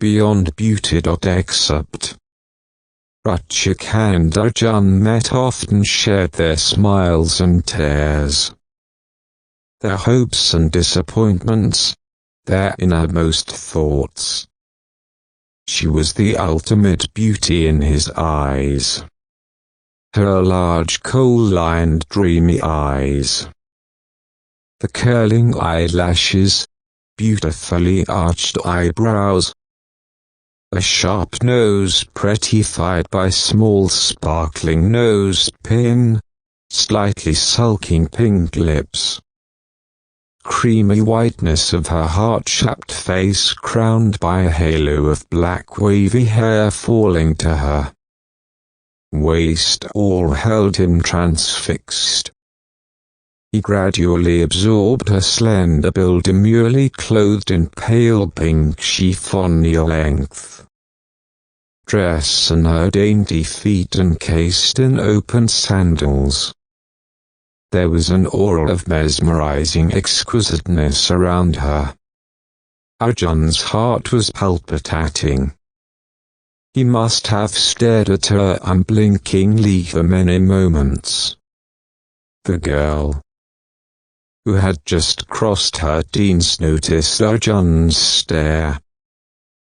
beyond beauty.except. Ruchika and Arjun met often, shared their smiles and tears, their hopes and disappointments, their innermost thoughts. She was the ultimate beauty in his eyes. Her large kohl-lined dreamy eyes, the curling eyelashes, beautifully arched eyebrows, a sharp nose prettified by small sparkling nose pin, slightly sulking pink lips, creamy whiteness of her heart-shaped face crowned by a halo of black wavy hair falling to her waist, all held him transfixed. He gradually absorbed her slender build, demurely clothed in pale pink chiffon knee-length dress and her dainty feet encased in open sandals. There was an aura of mesmerizing exquisiteness around her. Arjun's heart was palpitating. He must have stared at her unblinkingly for many moments. The girl who had just crossed her teens noticed Arjun's stare.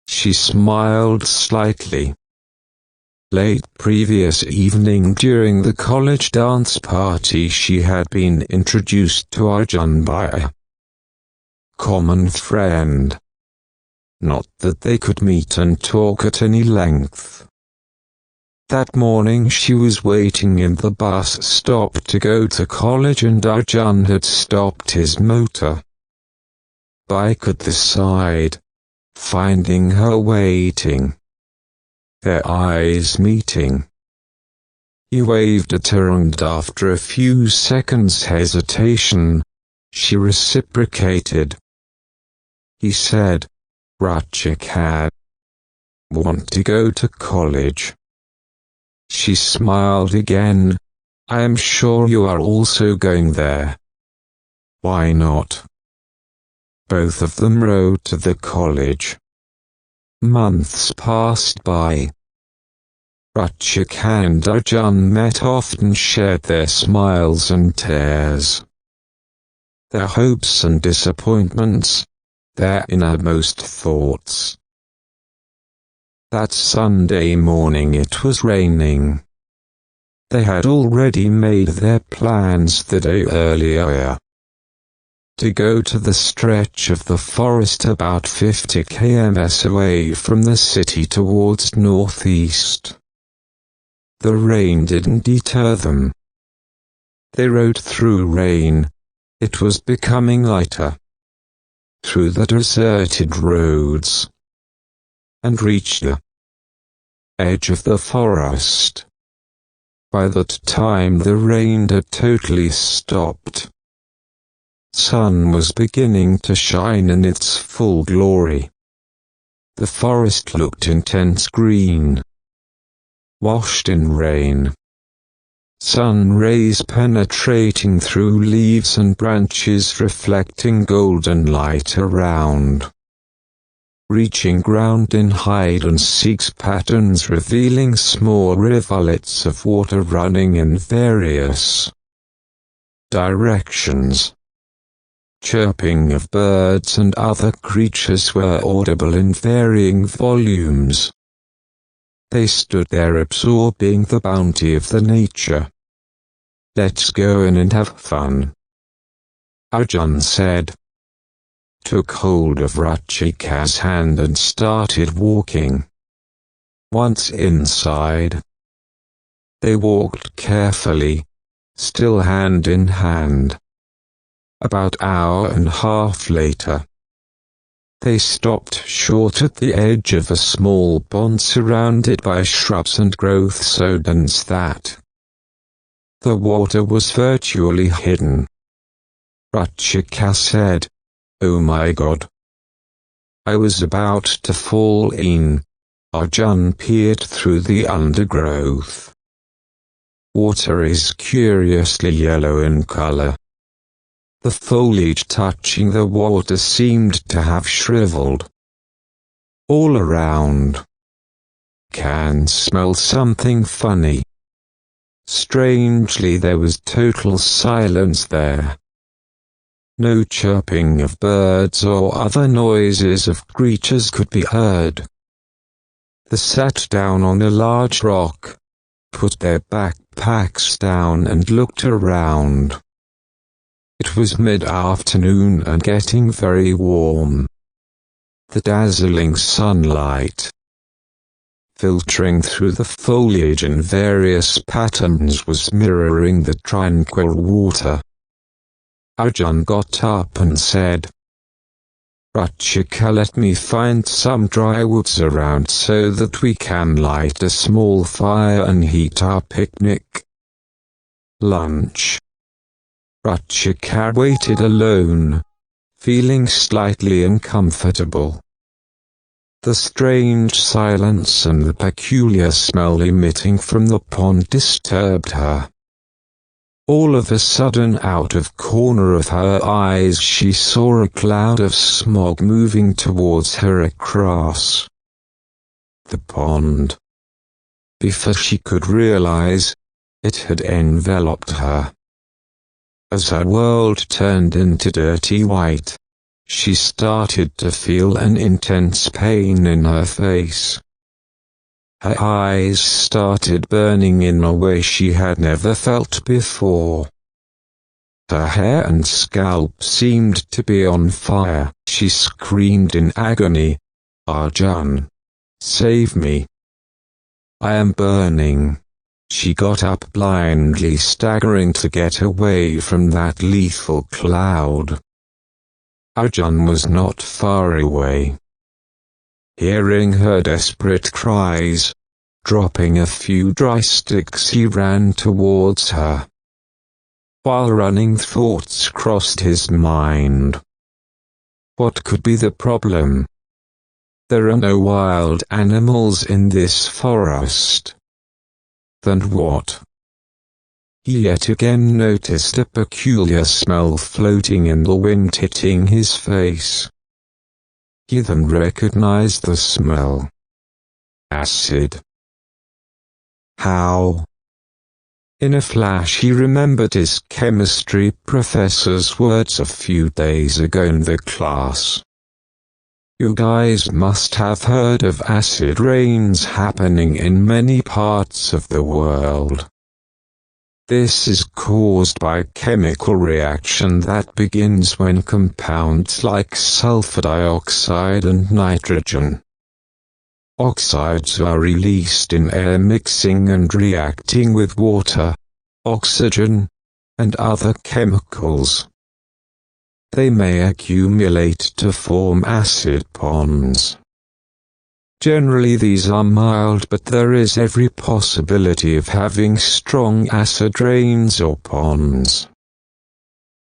She smiled slightly. Late previous evening during the college dance party, she had been introduced to Arjun by a common friend. Not that they could meet and talk at any length. That morning she was waiting in the bus stop to go to college, and Arjun had stopped his motor bike at the side, finding her waiting. Their eyes meeting. He waved at her, and after a few seconds' hesitation, she reciprocated. He said, "Ruchika, want to go to college?" She smiled again. "I am sure you are also going there." "Why not?" Both of them rode to the college. Months passed by. Ruchika and Arjun met often, shared their smiles and tears, their hopes and disappointments, their innermost thoughts. That Sunday morning it was raining. They had already made their plans the day earlier to go to the stretch of the forest about 50 km away from the city towards northeast. The rain didn't deter them. They rode through rain. It was becoming lighter. Through the deserted roads, and reached the edge of the forest. By that time the rain had totally stopped. Sun was beginning to shine in its full glory. The forest looked intense green, washed in rain. Sun rays penetrating through leaves and branches, reflecting golden light around, reaching ground in hide-and-seek patterns, revealing small rivulets of water running in various directions. Chirping of birds and other creatures were audible in varying volumes. They stood there absorbing the bounty of the nature. "Let's go in and have fun," Arjun said, took hold of Ruchika's hand and started walking. Once inside, they walked carefully, still hand in hand. About an hour and a half later, they stopped short at the edge of a small pond surrounded by shrubs and growth so dense that the water was virtually hidden. Ruchika said, "Oh my God." I was about to fall in. Arjun peered through the undergrowth. Water is curiously yellow in color. The foliage touching the water seemed to have shriveled. all around. Can smell something funny. Strangely, there was total silence there. No chirping of birds or other noises of creatures could be heard. They sat down on a large rock, put their backpacks down and looked around. It was mid-afternoon and getting very warm. The dazzling sunlight, filtering through the foliage in various patterns, was mirroring the tranquil water. Arjun got up and said, "Ruchika, let me find some dry woods around so that we can light a small fire and heat our picnic." Lunch. Ruchika waited alone, feeling slightly uncomfortable. The strange silence and the peculiar smell emitting from the pond disturbed her. All of a sudden, out of corner of her eyes, she saw a cloud of smog moving towards her across the pond. Before she could realize, it had enveloped her. As her world turned into dirty white, she started to feel an intense pain in her face. Her eyes started burning in a way she had never felt before. Her hair and scalp seemed to be on fire. She screamed in agony, "Arjun, save me! I am burning." She got up blindly, staggering to get away from that lethal cloud. Arjun was not far away. Hearing her desperate cries, dropping a few dry sticks, he ran towards her. While running, thoughts crossed his mind. What could be the problem? There are no wild animals in this forest. Then what? He yet again noticed a peculiar smell floating in the wind, hitting his face. He then recognized the smell. Acid. How? In a flash he remembered his chemistry professor's words a few days ago in the class. "You guys must have heard of acid rains happening in many parts of the world. This is caused by a chemical reaction that begins when compounds like sulfur dioxide and nitrogen oxides are released in air, mixing and reacting with water, oxygen, and other chemicals. They may accumulate to form acid ponds. Generally these are mild, but there is every possibility of having strong acid rains or ponds,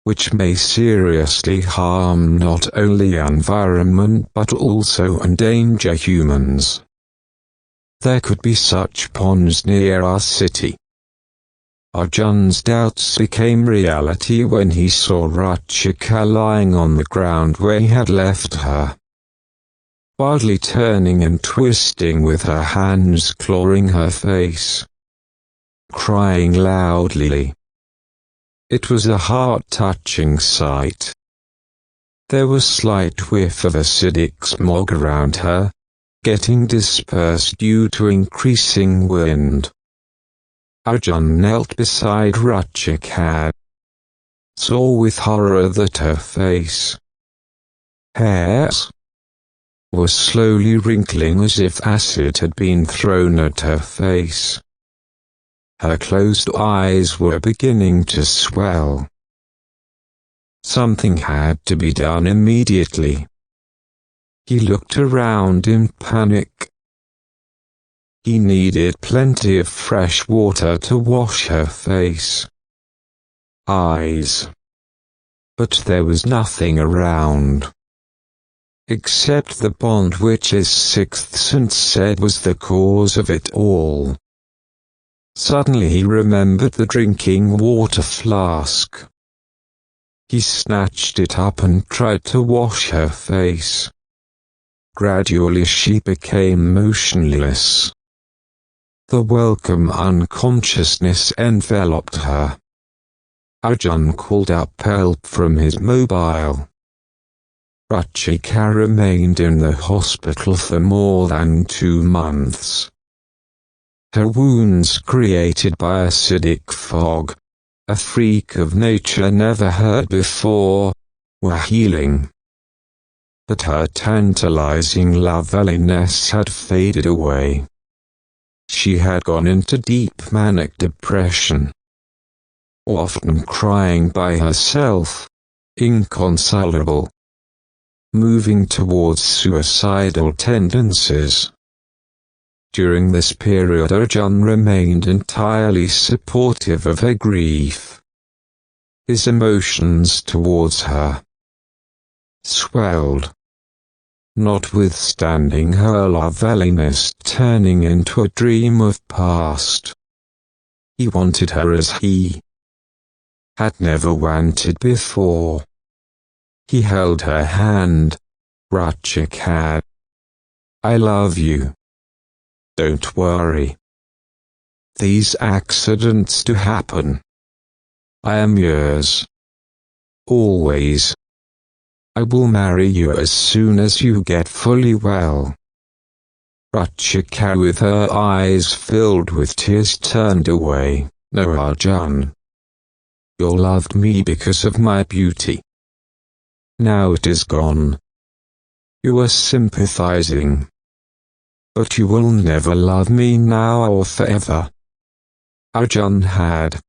which may seriously harm not only the environment but also endanger humans. There could be such ponds near our city." Arjun's doubts became reality when he saw Ruchika lying on the ground where he had left her, wildly turning and twisting with her hands clawing her face, crying loudly. It was a heart-touching sight. There was slight whiff of acidic smog around her, getting dispersed due to increasing wind. Arjun knelt beside Ruchika, saw with horror that her face, hairs, was slowly wrinkling as if acid had been thrown at her face. Her closed eyes were beginning to swell. Something had to be done immediately. He looked around in panic. He needed plenty of fresh water to wash her face, eyes. But there was nothing around, except the pond, which his sixth sense said was the cause of it all. Suddenly he remembered the drinking water flask. He snatched it up and tried to wash her face. Gradually she became motionless. The welcome unconsciousness enveloped her. Arjun called up help from his mobile. Ruchika remained in the hospital for more than 2 months. Her wounds created by acidic fog, a freak of nature never heard before, were healing. But her tantalizing loveliness had faded away. She had gone into deep manic depression, often crying by herself, inconsolable, moving towards suicidal tendencies. During this period Arjun remained entirely supportive of her grief. His emotions towards her swelled, notwithstanding her loveliness turning into a dream of past. He wanted her as he had never wanted before. He held her hand. "Ruchika, I love you. Don't worry. These accidents do happen. I am yours. Always. I will marry you as soon as you get fully well." Ruchika, with her eyes filled with tears, turned away. "No, Arjun. You loved me because of my beauty. Now it is gone. You are sympathizing. But you will never love me now or forever." Arjun had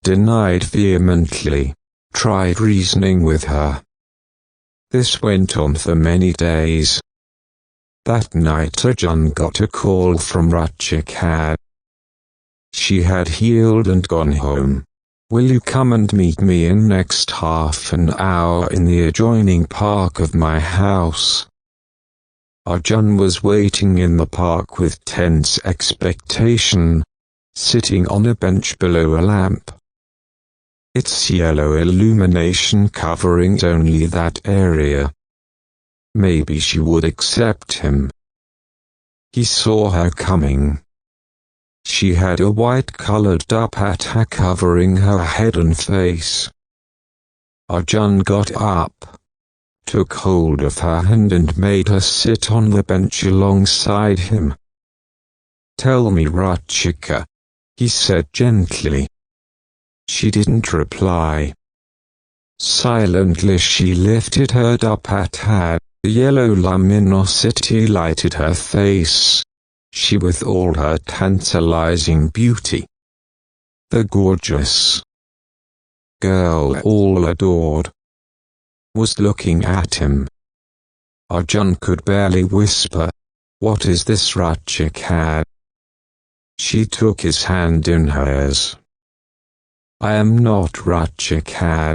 denied vehemently, tried reasoning with her. This went on for many days. That night Arjun got a call from Ruchika. She had healed and gone home. "Will you come and meet me in next half an hour in the adjoining park of my house?" Arjun was waiting in the park with tense expectation, sitting on a bench below a lamp. Its yellow illumination covering only that area. Maybe she would accept him. He saw her coming. She had a white-colored dupatta covering her head and face. Arjun got up, took hold of her hand and made her sit on the bench alongside him. "Tell me, Ruchika," he said gently. She didn't reply. Silently she lifted her dupatta. The yellow luminosity lighted her face. She, with all her tantalizing beauty, the gorgeous girl all adored, was looking at him. Arjun could barely whisper, "What is this, Ruchika?" She took his hand in hers. "I am not Ruchika,"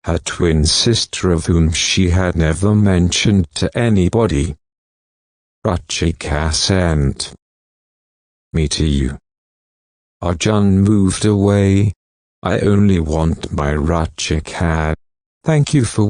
her twin sister, of whom she had never mentioned to anybody. "Ruchika sent me to you." Arjun moved away. "I only want my Ruchika. Thank you for